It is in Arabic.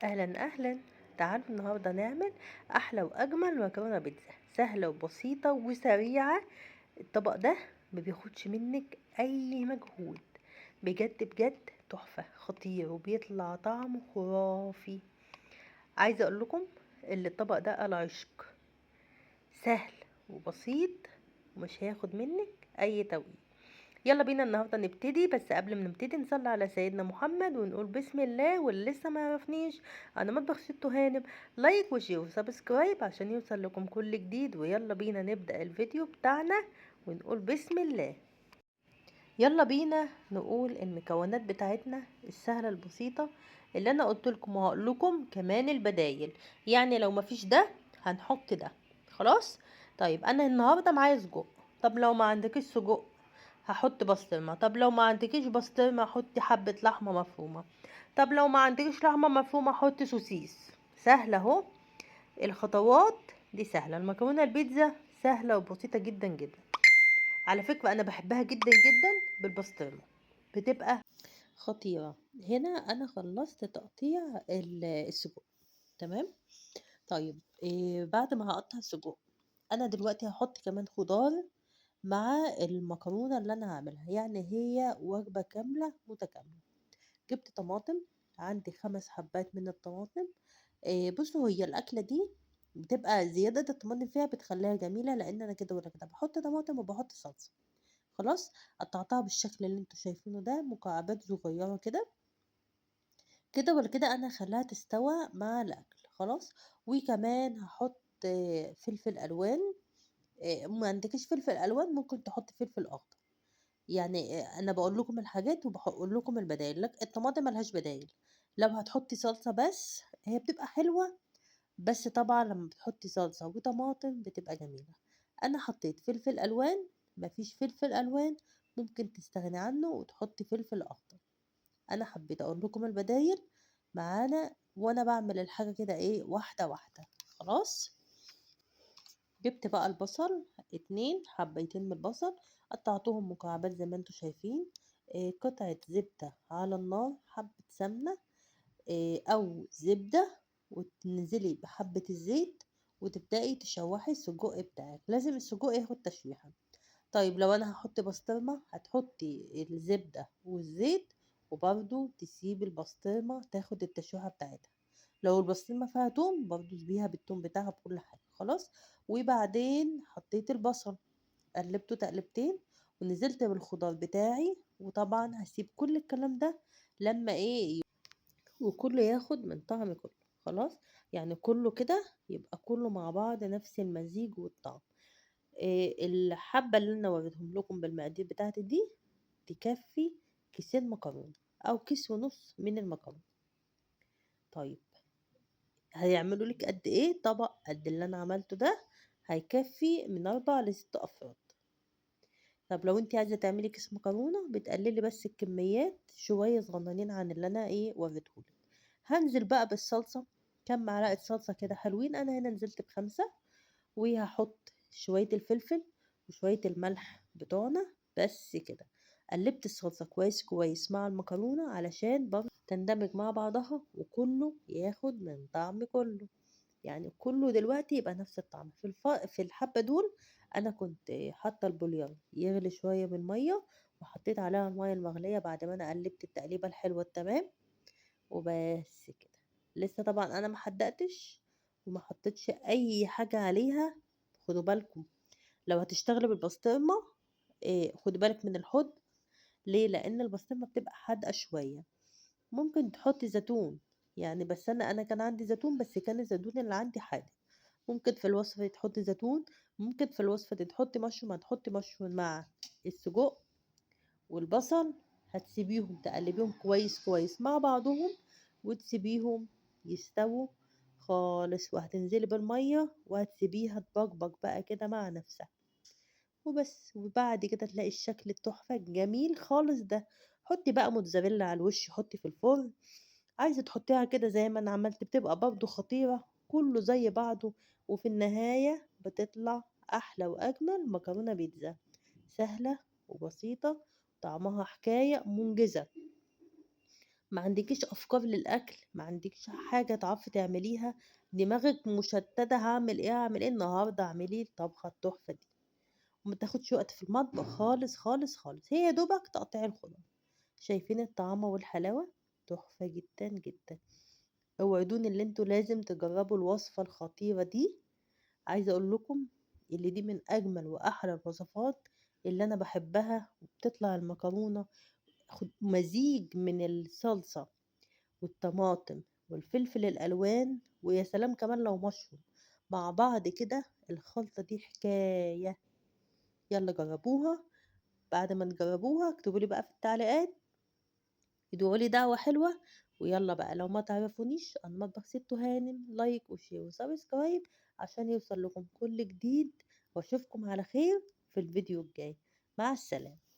اهلا اهلا. تعالوا النهارده نعمل احلى واجمل مكرونه بيتزا، سهله وبسيطه وسريعه. الطبق ده ما بياخدش منك اي مجهود، بجد بجد تحفه خطير وبيطلع طعمه خرافي. عايزه اقول لكم اللي الطبق ده العشق، سهل وبسيط ومش هياخد منك اي توقيت. يلا بينا النهارده نبتدي، بس قبل ما نبتدي نصلي على سيدنا محمد ونقول بسم الله. واللي لسه ما يعرفنيش، انا مطبخ ست هانم. لايك وشير وسبسكرايب عشان يوصل لكم كل جديد. ويلا بينا نبدأ الفيديو بتاعنا ونقول بسم الله. يلا بينا نقول المكونات بتاعتنا السهلة البسيطة اللي انا قلت لكم، وهقول لكم كمان البدايل. يعني لو مفيش ده هنحط ده، خلاص. طيب انا النهارده معايا سجق، طب لو ما عندكش سجق هحط بسطرمة، طب لو ما عندكيش بسطرمة حطي حبة لحمة مفرومة، طب لو ما عندكيش لحمة مفرومة حطي سوسيس. سهلة اهو. الخطوات دي سهلة، المكرونة البيتزا سهلة وبسيطة جدا جدا. على فكرة انا بحبها جدا جدا بالبسطرمة، بتبقى خطيرة. هنا انا خلصت تقطيع السجق، تمام. طيب بعد ما هقطع السجق انا دلوقتي هحط كمان خضار مع المكرونة اللي انا هعملها، يعني هي وجبة كاملة متكاملة. جبت طماطم، عندي 5 حبات من الطماطم. بصوا، هي الاكلة دي بتبقى زيادة الطماطم فيها بتخليها جميلة، لان انا كده ولا كده بحط طماطم وبحط صلصة. خلاص، قطعتها بالشكل اللي انتوا شايفينه ده مكعبات صغيرة كده. كده ولا كده انا هخليها تستوى مع الاكل، خلاص. وكمان هحط فلفل الوان. ما عندكش فلفل الوان ممكن تحط فلفل اخضر. يعني انا بقول لكم الحاجات وبقول لكم البدايل، لك الطماطم ملهاش بدايل. لو هتحطي صلصة بس هي بتبقى حلوة، بس طبعا لما بتحطي صلصة وطماطم بتبقى جميلة. انا حطيت فلفل الوان، مفيش فلفل الوان ممكن تستغني عنه وتحطي فلفل اخضر. انا حبيت اقول لكم البدايل معانا، وانا بعمل الحاجة كده ايه واحدة واحدة. خلاص. جبت بقى البصل، 2 حبيتين من البصل، قطعتهم مكعبات زي ما انتوا شايفين. قطعة زبدة على النار، حبة سمنة أو زبدة، وتنزلي بحبة الزيت وتبدأي تشوحي السجق بتاعك. لازم السجق ياخد تشويحة. طيب لو انا هحط بسطرمة هتحطي الزبدة والزيت، وبرضو تسيبي البسطرمة تاخد التشويحة بتاعتها. لو البسطرمة فيها توم برضو سيبيها بالتوم بتاعها بكل حاجة، خلاص. وبعدين حطيت البصل، قلبته تقلبتين، ونزلت بالخضار بتاعي. وطبعا هسيب كل الكلام ده لما وكله ياخد من طعم كله، خلاص. يعني كله كده يبقى كله مع بعض نفس المزيج والطعم. الحبة اللي انا وريتهم لكم بالمقادير بتاعتي دي تكفي كيسين مكرونة او كيس ونص من المكرونة. طيب هيعملوا لك قد ايه؟ طبق قد اللي انا عملته ده هيكفي من 4 ل6 افراد. طب لو انت عايزة تعملي كيس مكرونة بتقللي بس الكميات شوية صغننين عن اللي انا وريتهولك. هنزل بقى بالصلصة، كام معلقة صلصة كده حلوين. انا هنا نزلت ب5، وهحط شوية الفلفل وشوية الملح بتوعنا بس كده. قلبت الصلصة كويس كويس مع المكرونة علشان برضه تندمج مع بعضها وكله ياخد من طعم كله. يعني كله دلوقتي يبقى نفس الطعم. في الحبة دول انا كنت حاطة البوليان يغلي شوية من مية، وحطيت عليها المية المغلية بعد ما انا قلبت التقليبة الحلوة التمام. وبس كده. لسه طبعا انا ما حدقتش وما حطيتش اي حاجة عليها. خدوا بالكم لو هتشتغلي بالبسطرمة، خدي بالك من الحد. ليه؟ لان البسطرمة بتبقى حادقة شوية. ممكن تحطي زيتون يعني، بس انا كان عندي زيتون بس كان الزيتون اللي عندي حادق. ممكن في الوصفة دي تحطي زيتون، ممكن في الوصفة دي تحطي مشروم. هتحطي مشروم مع السجق والبصل، هتسيبيهم تقلبيهم كويس كويس مع بعضهم، وتسيبيهم يستووا خالص. وهتنزلي بالمية وهتسيبيها تبقبق بقى كده مع نفسها وبس. وبعد كده تلاقي الشكل التحفة الجميل خالص ده. حطي بقى موتزاريلا على الوش، حطي في الفرن. عايزة تحطيها كده زي ما انا عملت بتبقى برضو خطيرة، كله زي بعضه. وفي النهاية بتطلع احلى واجمل مكرونة بيتزا، سهلة وبسيطة، طعمها حكاية منجزة. ما عندكيش أفكار للأكل، ما عندكيش حاجة تعرفي تعمليها، دماغِك مشتتة هاعمل إيه النهارده، اعملي الطبخة التحفة دي، وما تاخدش وقت في المطبخ خالص، خالص، خالص، هي يا دوبك تقطيع الخضار. شايفين الطعامة والحلاوة؟ تحفة جدًا، جدًا. اوعدوني اللي انتم لازم تجربوا الوصفة الخطيرة دي. عايزة اقول لكم اللي دي من اجمل واحلى الوصفات اللي انا بحبها، وبتطلع المكرونة مزيج من الصلصة والطماطم والفلفل الالوان، ويا سلام كمان لو مشروم مع بعض كده، الخلطة دي حكاية. يلا جربوها. بعد ما تجربوها اكتبوا لي بقى في التعليقات، ادعوا لي دعوة حلوة. ويلا بقى لو ما تعرفونيش، المطبخ ست هانم، لايك وشير وسبسكرايب عشان يوصل لكم كل جديد. واشوفكم على خير في الفيديو الجاي. مع السلامة.